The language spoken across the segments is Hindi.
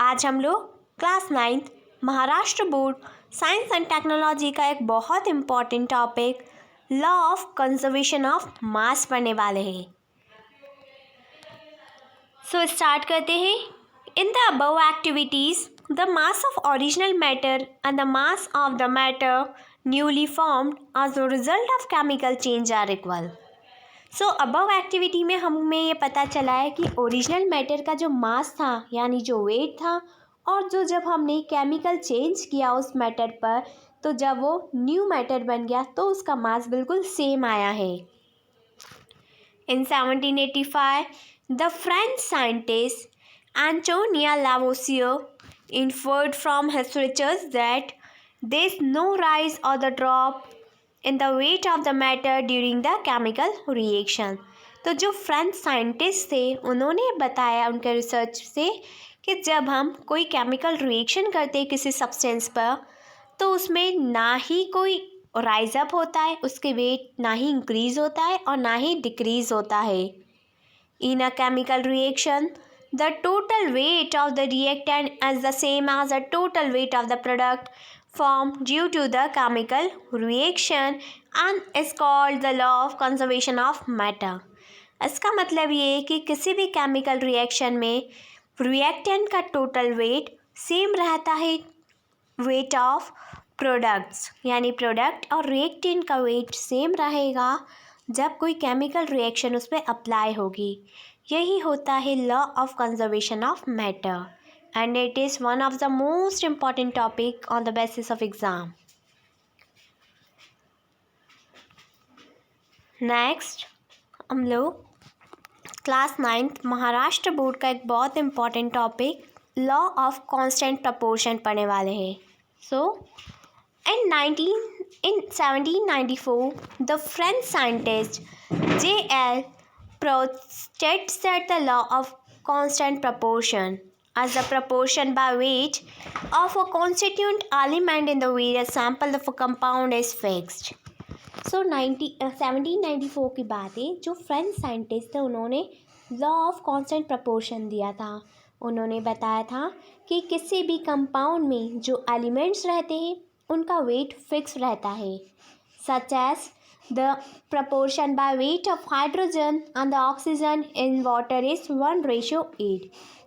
आज हम लोग class 9th Maharashtra board science and technology का एक बहुत important topic law of conservation of mass पढ़ने वाले हैं। सो स्टार्ट करते हैं। In the above activities the mass of original matter and the mass of the matter newly formed as a result of chemical change are equal. So above activity में हमें ये पता चला है कि ओरिजिनल मैटर का जो मास था यानी जो वेट था और जो जब हमने केमिकल चेंज किया उस मैटर पर तो जब वो न्यू मैटर बन गया तो उसका मास बिल्कुल सेम आया है। In 1785 the French scientist Antonia Lavoisier inferred from his research that there is no rise or the drop in the weight of the matter during the chemical reaction। तो जो फ्रेंच साइंटिस्ट थे उन्होंने बताया उनके रिसर्च से कि जब हम कोई केमिकल रिएक्शन करते हैं किसी सब्सटेंस पर तो उसमें ना ही कोई राइज अप होता है, उसके वेट ना ही इंक्रीज होता है और ना ही डिक्रीज होता है। In a chemical reaction the total weight of the reactant is the same as the total weight of the product formed due to the chemical reaction and is called the law of conservation of matter। इसका मतलब ये है कि किसी भी केमिकल रिएक्शन में रिएक्टेंट का टोटल वेट सेम रहता है वेट ऑफ प्रोडक्ट्स, यानी प्रोडक्ट और रिएक्टेंट का वेट सेम रहेगा जब कोई केमिकल रिएक्शन उस पर अप्लाई होगी। यही होता है law of conservation of matter and it is one of the most important topic on the basis of exam. Next हम लोग क्लास 9th महाराष्ट्र बोर्ड का एक बहुत important topic law of constant proportion पढ़ने वाले हैं। सो in 1794 the French scientist J.L. Proust states that the law of constant proportion as the proportion by weight of a constituent element in the various sample of a compound is fixed। So 1794 की बात है, जो फ्रेंच साइंटिस्ट थे उन्होंने लॉ ऑफ कांस्टेंट प्रपोर्शन दिया था। उन्होंने बताया था कि किसी भी कंपाउंड में जो एलिमेंट्स रहते हैं उनका वेट फिक्स रहता है, such as the proportion by weight of hydrogen and the oxygen in water is 1:8।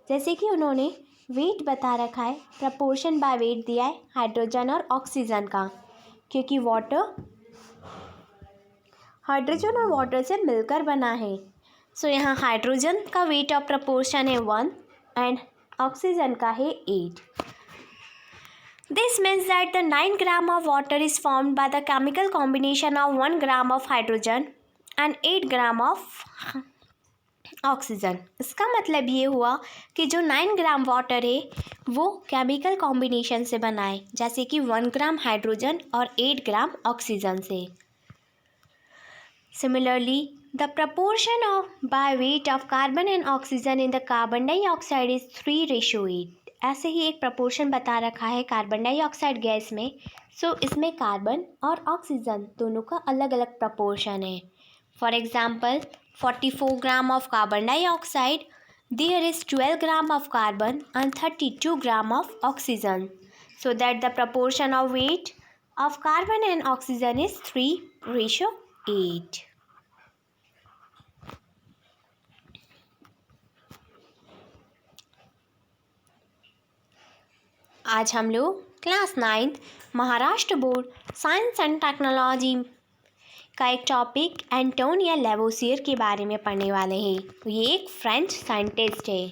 जैसे कि उन्होंने वेट बता रखा है, प्रपोर्शन बाय वेट दिया है हाइड्रोजन और ऑक्सीजन का, क्योंकि हाइड्रोजन और वाटर से मिलकर बना है। सो यहाँ हाइड्रोजन का वेट ऑफ प्रपोर्शन है 1 एंड ऑक्सीजन का है 8। This means that the 9 gram of water is formed by the chemical combination of 1 gram of hydrogen and 8 gram of oxygen। इसका मतलब ये हुआ कि जो 9 ग्राम वाटर है वो केमिकल कॉम्बिनेशन से बना है, जैसे कि 1 ग्राम हाइड्रोजन और 8 ग्राम ऑक्सीजन से। Similarly, the proportion of by weight of carbon and oxygen in the carbon dioxide is 3:8। ऐसे ही एक प्रपोर्शन बता रखा है कार्बन डाइऑक्साइड गैस में। सो इसमें कार्बन और ऑक्सीजन दोनों का अलग अलग प्रपोर्शन है। For example 44 gram of carbon dioxide there is 12 gram of carbon and 32 gram of oxygen, so that the proportion of weight of carbon and oxygen is 3:8। आज हम लोग class 9th Maharashtra board science and technology का एक टॉपिक एंटोनिया लावोसियर के बारे में पढ़ने वाले हैं। ये एक फ्रेंच साइंटिस्ट है।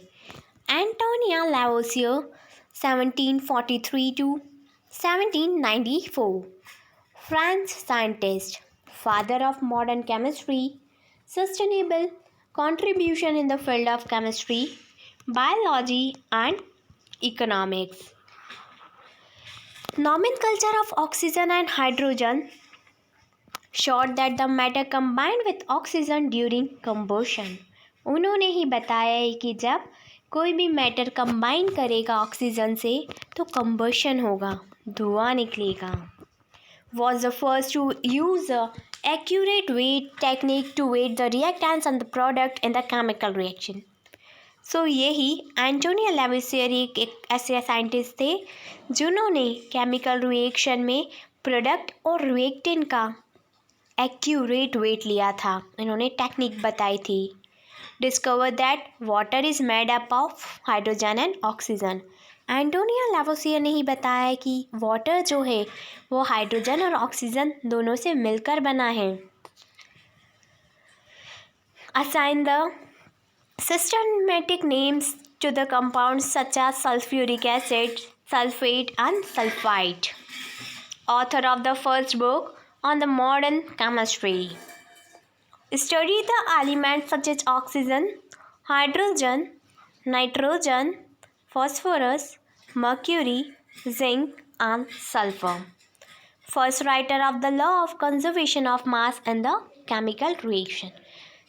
Antonia Lavoisier 1743 to 1794 French scientist, father of modern chemistry, sustainable contribution in the field of chemistry, biology and economics। Nomenclature of oxygen and hydrogen showed that the matter combined with oxygen during combustion। उन्होंने ही बताया है कि जब कोई भी मैटर कंबाइन करेगा ऑक्सीजन से तो कंबशन होगा, धुआं निकलेगा। Was the first to use a accurate weight technique to weight the reactants and the product in the chemical reaction। सो यही एंटोनियो लैवोसियर एक ऐसे साइंटिस्ट थे जिन्होंने केमिकल रिएक्शन में प्रोडक्ट और रिएक्टेंट का एक्यूरेट वेट लिया था। इन्होंने टेक्निक बताई थी। Discover that water is made up of hydrogen and oxygen. Antonio Lavoisier ने ही बताया है कि वाटर जो है वो हाइड्रोजन और ऑक्सीजन दोनों से मिलकर बना है। Assign the systematic names to the compounds such as sulfuric acid, sulfate and sulfite. Author of the first book on the modern chemistry. Study the elements such as oxygen, hydrogen, nitrogen, phosphorus, mercury, zinc and sulfur. First writer of the law of conservation of mass in the chemical reaction.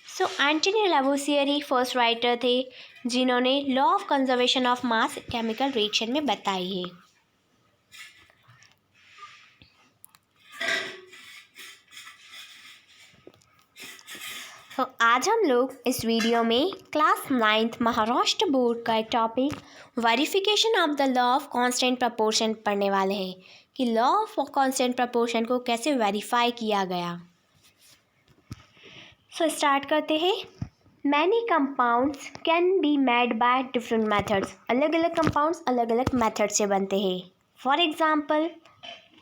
So Antonio Lavoisier ही फर्स्ट राइटर थे जिन्होंने law of conservation of mass chemical reaction में बताई है। तो आज हम लोग इस वीडियो में क्लास 9th महाराष्ट्र बोर्ड का एक topic verification of the law of constant proportion पढ़ने वाले हैं कि लॉ ऑफ कांस्टेंट प्रपोर्शन को कैसे वेरीफाई किया गया। सो स्टार्ट करते हैं। Many compounds can be made by different methods. अलग अलग कंपाउंड्स अलग अलग मेथड से बनते हैं। For example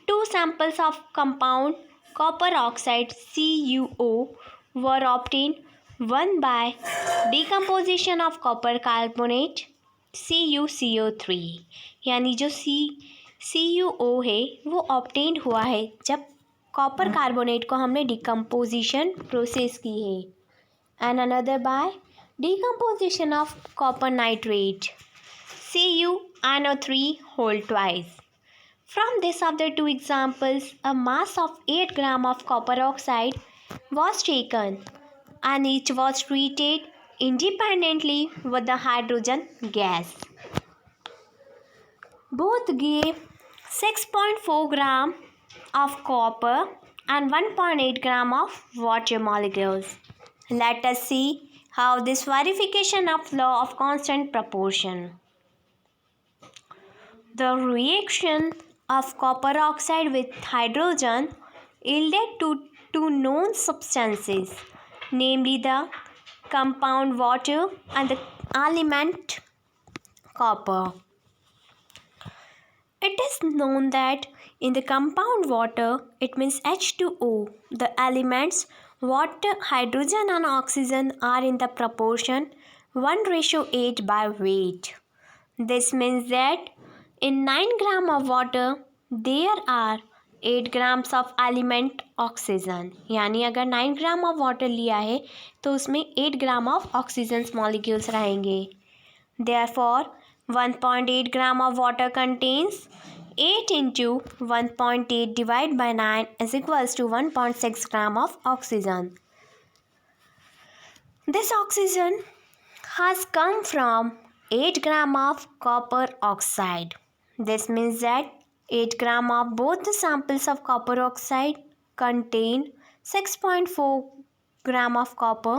2 samples of compound copper oxide CuO were obtained, one by decomposition of copper carbonate CuCO3। यानी जो CuO है वो ऑब्टेन्ड हुआ है जब कॉपर कार्बोनेट को हमने डिकम्पोजिशन प्रोसेस की है। And another by decomposition of copper nitrate CuNO3 whole twice. From this of the 2 examples, a mass of 8 gram of copper oxide was taken and each was treated independently with the hydrogen gas. Both gave 6.4 gram of copper and 1.8 gram of water molecules. Let us see how this verification of law of constant proportion. The reaction of copper oxide with hydrogen yielded to 2 known substances, namely the compound water and the element copper. It is known that in the compound water, it means H2O, the elements water, hydrogen and oxygen are in the proportion 1:8 by weight. This means that in 9 gram of water, there are 8 grams of element oxygen. यानी अगर 9 ग्राम ऑफ वाटर लिया है तो उसमें 8 ग्राम ऑफ ऑक्सीजन मॉलिक्यूल्स रहेंगे। Therefore, 1.8 gram of water contains 8 into 1.8 divided by 9 is equals to 1.6 gram of oxygen. This oxygen has come from 8 gram of copper oxide. This means that 8 gram of both the samples of copper oxide contain 6.4 gram of copper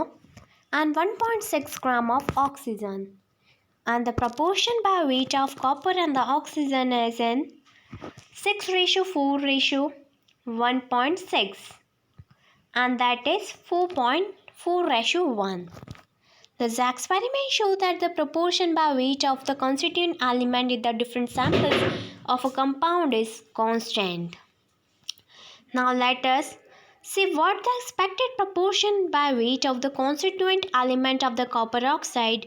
and 1.6 gram of oxygen. And the proportion by weight of copper and the oxygen is in 6:4:1.6, and that is 4.4:1. This experiment shows that the proportion by weight of the constituent element in the different samples of a compound is constant. Now let us see what the expected proportion by weight of the constituent element of the copper oxide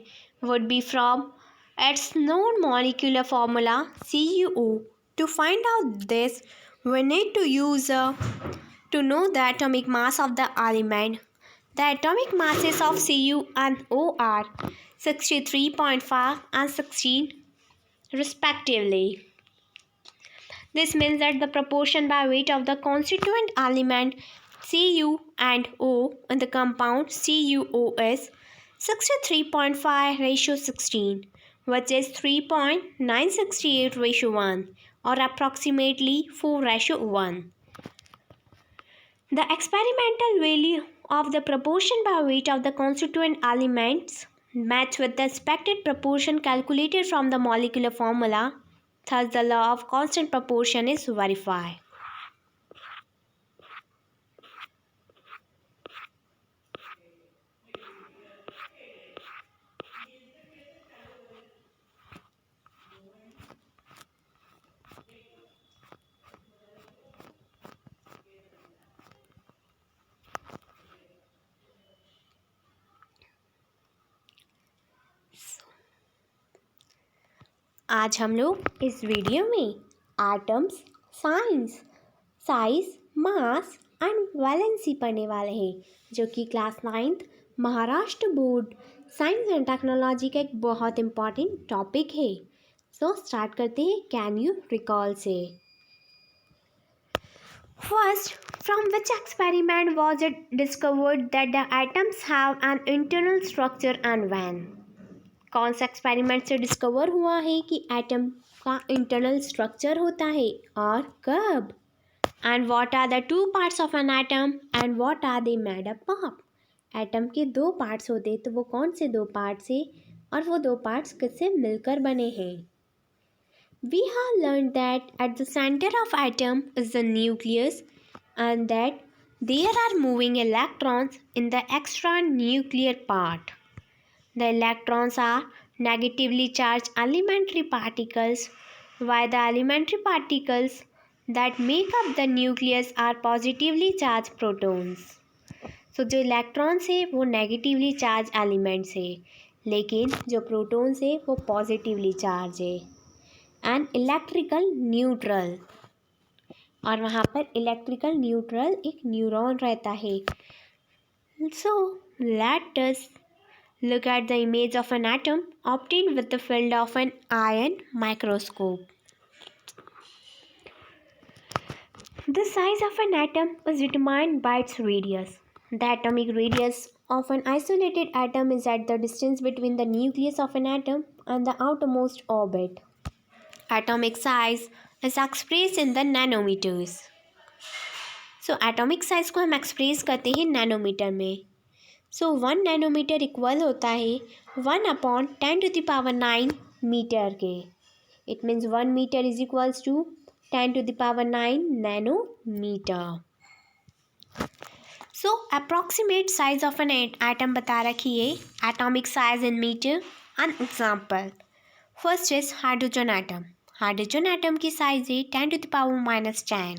would be from its known molecular formula CuO. To find out this, we need to know the atomic mass of the element. The atomic masses of CuO are 63.5 and 16 respectively. This means that the proportion by weight of the constituent element Cu and O in the compound CuO is 63.5:16, which is 3.968:1 or approximately 4:1. The experimental value of the proportion by weight of the constituent elements match with the expected proportion calculated from the molecular formula. Thus, the law of constant proportion is verified. आज हम लोग इस वीडियो में atoms, size, mass and valency पढ़ने वाले हैं, जो कि class 9th Maharashtra board science and technology का एक बहुत इम्पॉर्टेंट टॉपिक है। सो स्टार्ट करते हैं। कैन यू रिकॉल से? First, from which experiment was it discovered that the atoms have an internal structure and when? कौन सा एक्सपेरिमेंट से डिस्कवर हुआ है कि एटम का इंटरनल स्ट्रक्चर होता है और कब? And what are the two parts of an atom and what are they made up of? Atom के दो पार्ट्स होते तो वो कौन से दो पार्ट्स है और वो दो पार्ट्स किससे मिलकर बने हैं? We have learn that at the centre of atom is the nucleus and that there are moving electrons in the extra nuclear part. The electrons are negatively charged elementary particles, while the elementary particles that make up the nucleus are positively charged protons. So जो electrons है वो negatively charged elements है, लेकिन जो protons है वो positively charged है. And electrical neutral, और वहाँ पर electrical neutral एक न्यूरॉन रहता है. So let us look at the image of an atom obtained with the field of an ion microscope. The size of an atom is determined by its radius. The atomic radius of an isolated atom is at the distance between the nucleus of an atom and the outermost orbit. Atomic size is expressed in the nanometers. So atomic size को हम express करते हैं नैनोमीटर में. सो 1 नैनोमीटर इक्वल होता है 1/10⁹ मीटर के. It means 1 metre is equals to 10⁹ nanometre. So approximate size of an atom बता रखी है, atomic size in metre. An example, first is hydrogen atom. Hydrogen atom की साइज है 10⁻⁻10.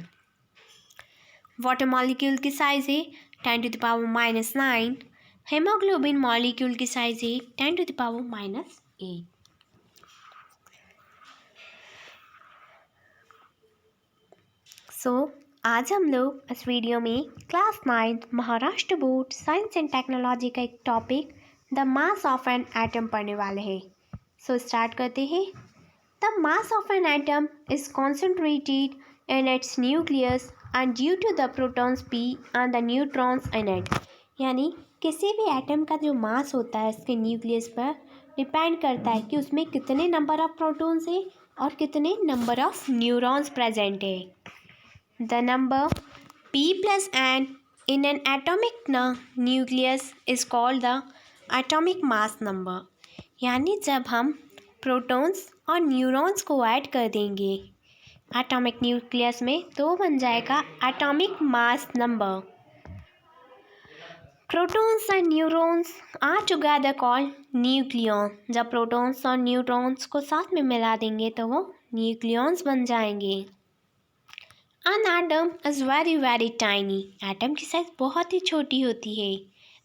वाटर मॉलिक्यूल की साइज है 10⁻⁹. हेमोग्लोबिन मॉलिक्यूल की साइज है 10⁻⁸. सो आज हम लोग इस वीडियो में class 9th Maharashtra board science and technology का एक topic the mass of an atom पढ़ने वाले हैं. सो स्टार्ट करते हैं. The mass of an atom is concentrated in its nucleus and due to the protons p and the neutrons in it. यानी किसी भी एटम का जो मास होता है इसके न्यूक्लियस पर डिपेंड करता है कि उसमें कितने नंबर ऑफ प्रोटॉन्स है और कितने नंबर ऑफ न्यूरॉन्स प्रेजेंट है. The number p + n in an atomic nucleus is called the atomic mass number. यानी जब हम प्रोटॉन्स और न्यूरॉन्स को ऐड कर देंगे एटॉमिक न्यूक्लियस में तो बन जाएगा atomic mass number. Protons and neurons are together called nucleon. जब प्रोटॉन्स और न्यूट्रॉन्स को साथ में मिला देंगे तो वो न्यूक्लियॉन्स बन जाएंगे. An atom is very very tiny. Atom की साइज बहुत ही छोटी होती है.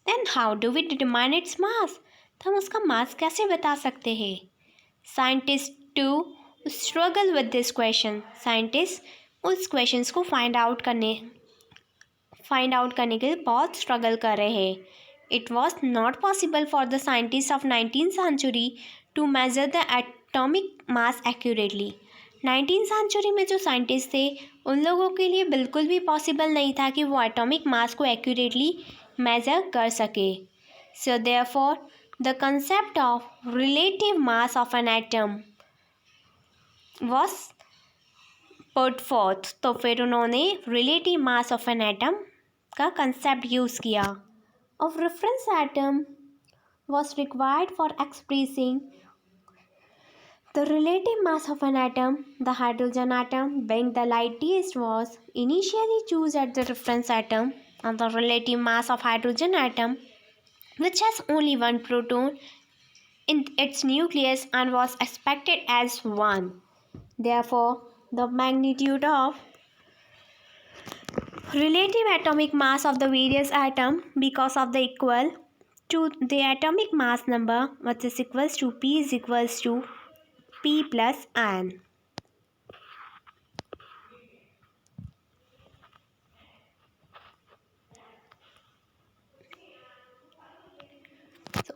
Then how do we determine its mass? तो हम उसका मास कैसे बता सकते हैं? Scientist to struggle with this question. Scientist उस क्वेश्चंस को फाइंड आउट करने के लिए बहुत स्ट्रगल कर रहे हैं. It was not possible for the scientist of 19th century to measure the atomic mass accurately. 19th century में जो साइंटिस्ट थे उन लोगों के लिए बिल्कुल भी पॉसिबल नहीं था कि वो एटॉमिक मास को एक्यूरेटली मेजर कर सके. So therefore the concept of relative mass of an atom was put fourth. तो फिर उन्होंने relative mass of an atom का कंसेप्ट यूज़ किया. Of reference atom was required for expressing the relative mass of an atom. The hydrogen atom, being the lightest, was initially chosen as the reference atom, and the relative mass of hydrogen atom, which has only one proton in its nucleus and was expected as 1. Therefore, the magnitude of relative atomic mass of the various atom because of the equal to the atomic mass number, which is equals to P is equals to P plus n.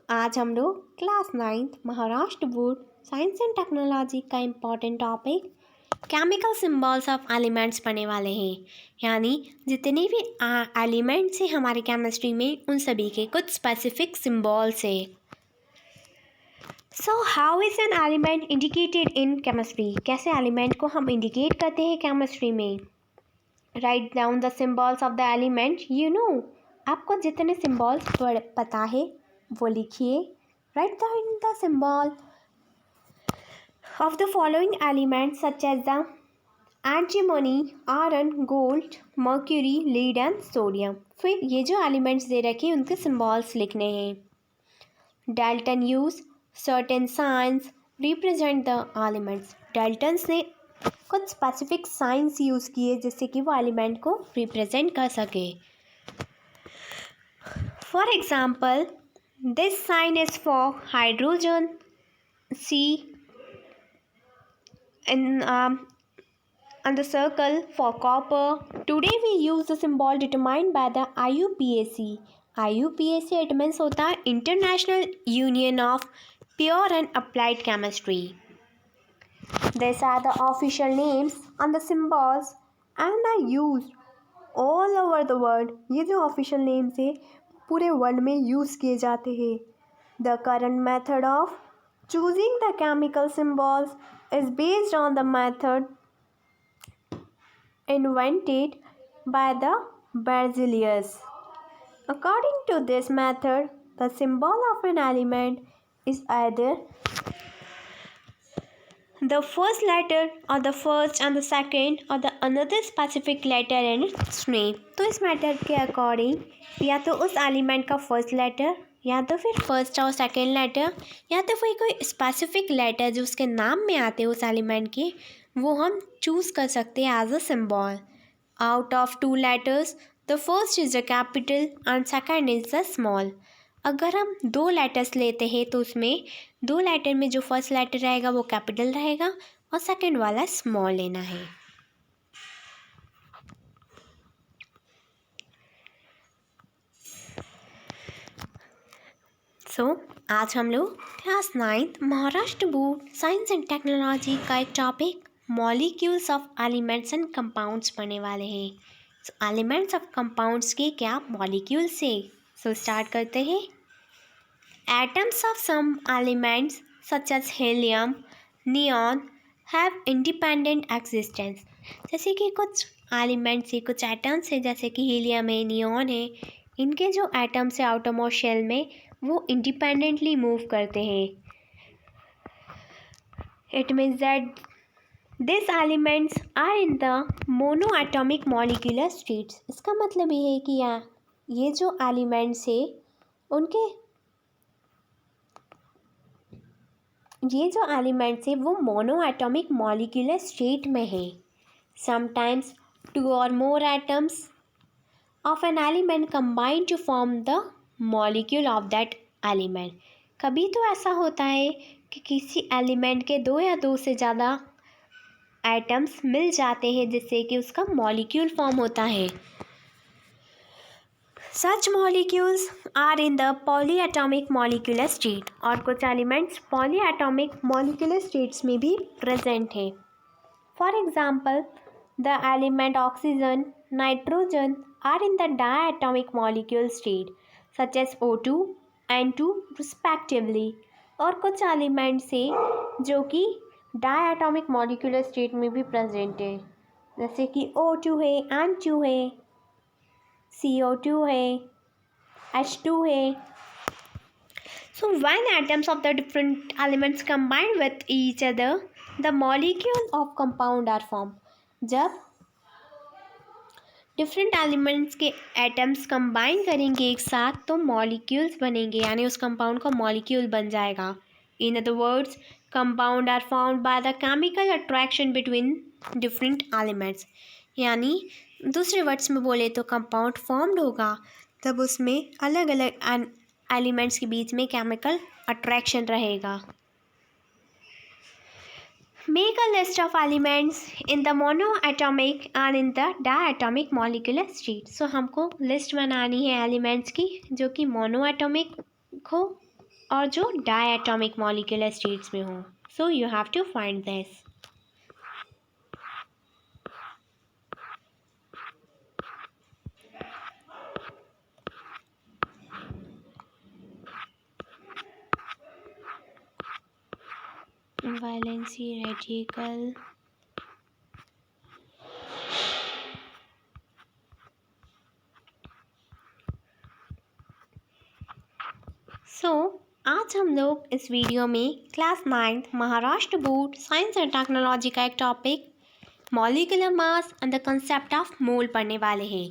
आज हम लोग class 9th Maharashtra board science and technology का important topic chemical symbols of elements पढ़ने वाले हैं, यानी जितने भी एलिमेंट्स हैं हमारे केमिस्ट्री में उन सभी के कुछ स्पेसिफिक सिंबल्स है। So how is an element indicated in chemistry? कैसे एलिमेंट को हम इंडिकेट करते हैं केमिस्ट्री में? Write down the symbols of the element you know. आपको जितने सिंबल्स पता है वो लिखिए। Write down the symbol of the following elements such as the antimony, iron, gold, mercury, lead and sodium। फिर ये जो एलिमेंट्स दे रखे हैं उनके सिंबल्स लिखने हैं। Dalton use certain science represent the elements. Dalton's ने कुछ स्पेसिफिक साइंस यूज़ किए जिससे कि वो एलिमेंट को रिप्रेजेंट कर सके। For example this sign is for hydrogen, see and the circle for copper. Today we use the symbol determined by the IUPAC. IUPAC it means होता है International Union of Pure and Applied Chemistry. These are the official names and the symbols and are used all over the world. ये जो official names है पूरे वर्ल्ड में यूज़ किए जाते हैं। The current method of choosing the chemical symbols is based on the method invented by the Berzelius. According to this method, the symbol of an element is either the first letter or the first and the second or the another specific letter in its name. तो इस मेथड के अकॉर्डिंग या तो उस एलिमेंट का फर्स्ट लेटर या तो फिर फर्स्ट और सेकेंड लेटर या तो फिर कोई स्पेसिफिक लेटर जो उसके नाम में आते हैं उस एलिमेंट के वो हम चूज़ कर सकते हैं as a symbol. Out of 2 letters the first is a capital and second is a small. अगर हम 2 लेटर्स लेते हैं तो उसमें 2 लेटर में जो फर्स्ट लेटर रहेगा वो कैपिटल रहेगा और सेकेंड वाला स्मॉल लेना है। आज हम लोग class 9th Maharashtra board science and technology का एक topic molecules of elements and compounds पढ़ने वाले हैं। एलिमेंट्स ऑफ कंपाउंड्स के क्या मॉलिक्यूल्स है। स्टार्ट करते हैं। Atoms of some elements such as helium, neon have independent existence. जैसे कि कुछ एलिमेंट्स है, कुछ एटम्स है जैसे कि हीलियम है, नियॉन है, इनके जो एटम्स है आउटरमोस्ट शेल में वो इंडिपेंडेंटली मूव करते हैं। It means that this elements are in the mono atomic molecular states. इसका मतलब ये है कि ये जो एलिमेंट्स है उनके ये जो एलिमेंट्स है वो मोनो एटॉमिक मॉलिक्यूलर स्टेट में है। समटाइम्स 2 और more atoms of an element combine to form the molecule of that element. कभी तो ऐसा होता है कि किसी एलिमेंट के 2 या 2 से ज़्यादा एटम्स मिल जाते हैं जिससे कि उसका मॉलिक्यूल फॉर्म होता है। Such molecules are in the polyatomic molecular state. और कुछ एलिमेंट्स पॉलीएटॉमिक मॉलिक्यूलर स्टेट्स में भी प्रेजेंट है। For example the element oxygen, nitrogen are in the diatomic molecule state such as O2 N2 respectively. और कुछ एलिमेंट्स हैं जो कि डायएटॉमिक मॉलिक्यूलर स्टेट में भी प्रेजेंट है जैसे कि O2 है, N2 है, CO2 है, H2 है। So when atoms of the different elements combine with each other, the molecule of compound are formed. जब डिफरेंट एलिमेंट्स के एटम्स कंबाइन करेंगे एक साथ तो मॉलिक्यूल्स बनेंगे, यानी उस कंपाउंड का मॉलिक्यूल बन जाएगा. In other words, compound are formed by the chemical attraction between different elements. यानी दूसरे वर्ड्स में बोले तो कंपाउंड फॉर्म्ड होगा तब उसमें अलग अलग एलिमेंट्स के बीच में केमिकल अट्रैक्शन रहेगा. Make a list of elements in the monoatomic and in the diatomic molecular state. So हमको लिस्ट बनानी है एलिमेंट्स की जो कि मोनोएटॉमिक हो और जो डायटॉमिक मॉलिक्यूलर स्टेट्स में हो. So you have to find this. Valency radical, आज हम लोग इस वीडियो में class 9 Maharashtra board science and technology का एक topic molecular mass and the concept of mole पढ़ने वाले हैं.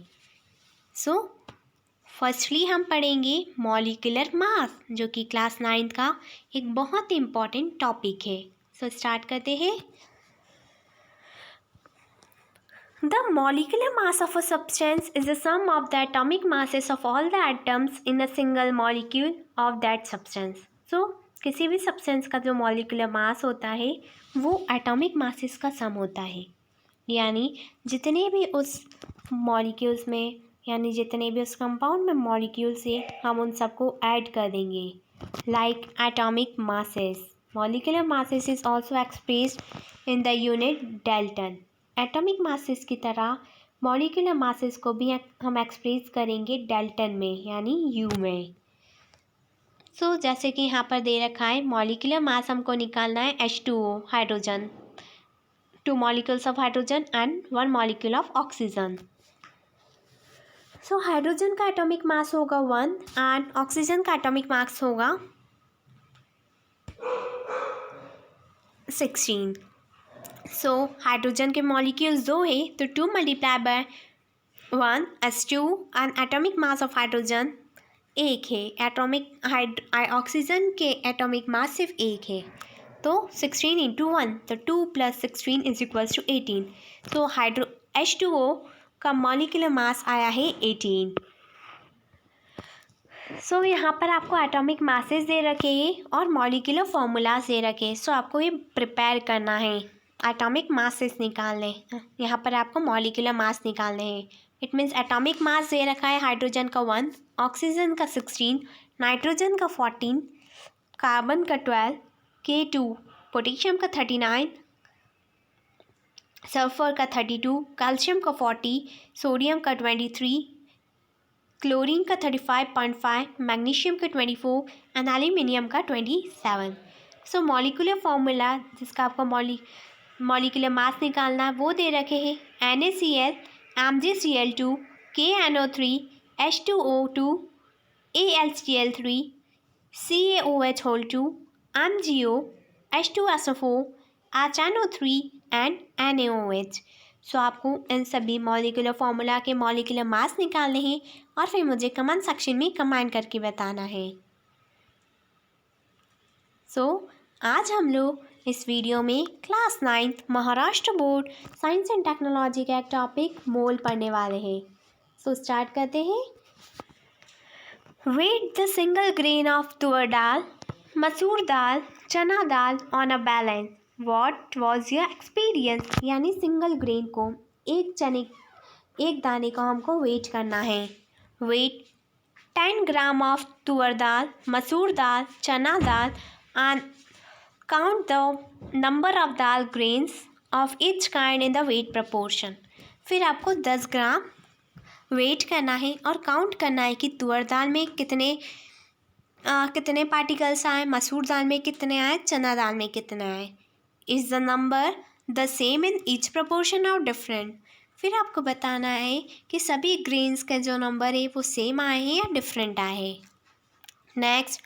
फर्स्टली हम पढ़ेंगे मॉलिक्यूलर मास जो कि क्लास 9 का एक बहुत ही इम्पॉर्टेंट टॉपिक है. स्टार्ट करते हैं. The molecular mass of a substance is the sum of the atomic masses of all the atoms in a single molecule of that substance. So, किसी भी substance का जो molecular mass होता है वो atomic masses का sum होता है. यानी जितने भी उस molecules में यानी जितने भी उस compound में molecules है हम उन सबको add कर देंगे. Like atomic masses. Molecular masses is also expressed in the unit Dalton. Atomic masses की तरह मॉलिक्यूलर मासेस को भी हम एक्सप्रेस करेंगे डेल्टन में यानी यू में. जैसे कि यहाँ पर दे रखा है मॉलिक्यूलर मास हमको निकालना है H2O hydrogen, 2 molecules of hydrogen and 1 molecule of oxygen. Hydrogen का एटॉमिक मास होगा 1 एंड ऑक्सीजन का एटॉमिक मास होगा 16. हाइड्रोजन के मॉलिक्यूल्स 2 है तो 2 multiply by 1 H2 and atomic mass of hydrogen 1 है. ऑक्सीजन के एटॉमिक मास सिर्फ 1 है तो 16 इंटू 1 तो 2 + 16 इज इक्वल्स टू 18. H2O का मॉलिक्यूलर मास आया है 18. यहाँ पर आपको एटॉमिक मासेस दे रखे हैं और मॉलिक्यूलर फॉर्मूलाज दे रखे हैं. आपको ये प्रिपेयर करना है एटॉमिक मासेस निकालने. यहाँ पर आपको मॉलिक्यूलर मास निकालने हैं. इट मीन्स एटॉमिक मास दे रखा है हाइड्रोजन का 1, ऑक्सीजन का 16, नाइट्रोजन का 14, कार्बन का 12, K2, पोटेशियम का 39, सल्फर का 32, कैल्शियम का 40, सोडियम का 23, क्लोरीन का 35.5, मैग्नीशियम का 24 एंड एल्यूमिनियम का 27. मॉलिक्यूलर फॉर्मूला जिसका आपको मॉलिक्यूलर मास निकालना है वो दे रखे हैं NaCl, MgCl2, KNO3, H2O2, AlCl3, CaOH2, MgO, H2SO4, HNO3 and NaOH. आपको इन सभी मॉलिक्यूलर फॉर्मूला के मॉलिक्यूलर मास निकालने हैं और फिर मुझे कमेंट सेक्शन में कमेंट करके बताना है. आज हम लोग इस वीडियो में class 9 Maharashtra board science and technology का एक टॉपिक मोल पढ़ने वाले हैं. स्टार्ट करते हैं. Weight the single grain of toor dal, masoor dal, chana dal on a balance. What was your experience. यानी सिंगल ग्रेन को एक दाने को हमको वेट करना है. Wait 10 gram of toor dal, masoor dal, chana dal and count the number of dal grains of each kind in the weight proportion. फिर आपको 10 ग्राम वेट करना है और काउंट करना है कि तुअर दाल में कितने पार्टिकल्स आए, मसूर दाल में कितने आए, चना दाल में कितने आए. Is the number the same in each proportion और डिफरेंट. फिर आपको बताना है कि सभी ग्रेन्स के जो नंबर है वो सेम आए हैं या डिफरेंट आए हैं. Next,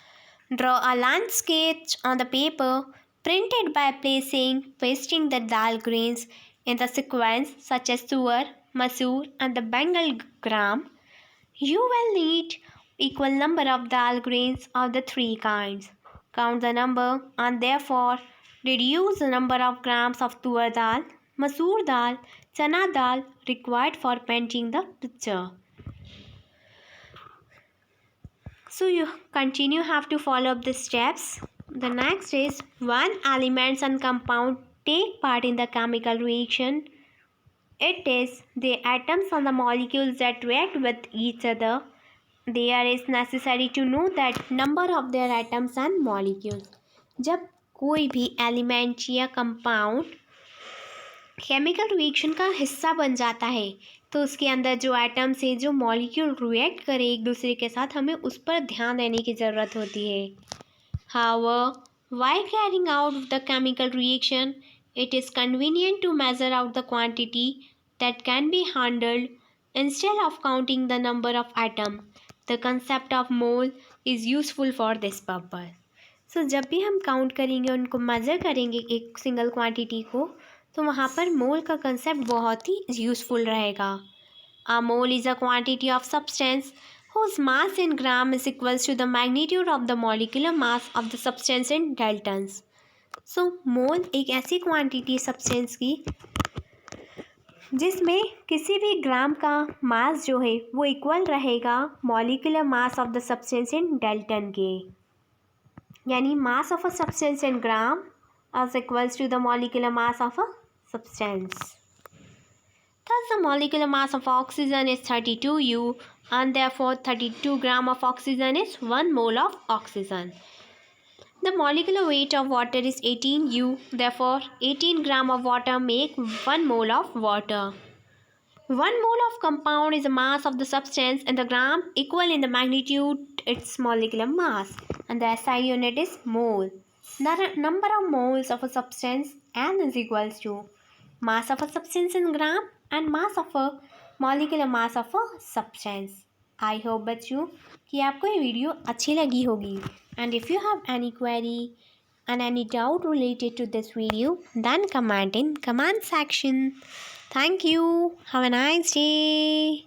Draw a line sketch on the paper printed by pasting the dal grains in the sequence such as tur, masoor and the Bengal gram. You will need equal number of dal grains of the three kinds. Count the number and therefore reduce the number of grams of tur dal, masoor dal, chana dal required for painting the picture. So you have to follow up the steps. The next is when elements and compound take part in the chemical reaction. It is the atoms and the molecules that react with each other. There is necessary to know that number of their atoms and molecules. जब कोई भी एलिमेंट या कंपाउंड केमिकल रिएक्शन का हिस्सा बन जाता है तो उसके अंदर जो एटम्स है जो मॉलिक्यूल रिएक्ट करे एक दूसरे के साथ हमें उस पर ध्यान देने की ज़रूरत होती है. However, while carrying out the chemical reaction, it is convenient to measure out the quantity that can be handled instead of counting the number of atoms. The concept of mole is useful for this purpose. So जब भी हम काउंट करेंगे उनको मेज़र करेंगे एक सिंगल क्वांटिटी को तो वहाँ पर मोल का कंसेप्ट बहुत ही यूज़फुल रहेगा. A mole is a quantity of substance whose mass in gram is equals to the magnitude of the molecular mass of the substance in daltons. So मोल एक ऐसी क्वांटिटी सब्सटेंस की जिसमें किसी भी ग्राम का मास जो है वो इक्वल रहेगा molecular mass of the substance in Dalton के. यानी mass of a substance in gram is equals to the molecular mass of a substance. Thus, the molecular mass of oxygen is 32 U and therefore 32 gram of oxygen is 1 mole of oxygen. The molecular weight of water is 18 U, therefore 18 gram of water make 1 mole of water. 1 mole of compound is the mass of the substance in the gram equal in the magnitude its molecular mass and the SI unit is mole. The number of moles of a substance N is equals to mass of a substance in gram and mass of a molecular mass of a substance. I hope बच्चों कि आपको ये वीडियो अच्छी लगी होगी. And if you have any query and any doubt related to this video, then comment in comment section. Thank you. Have a nice day.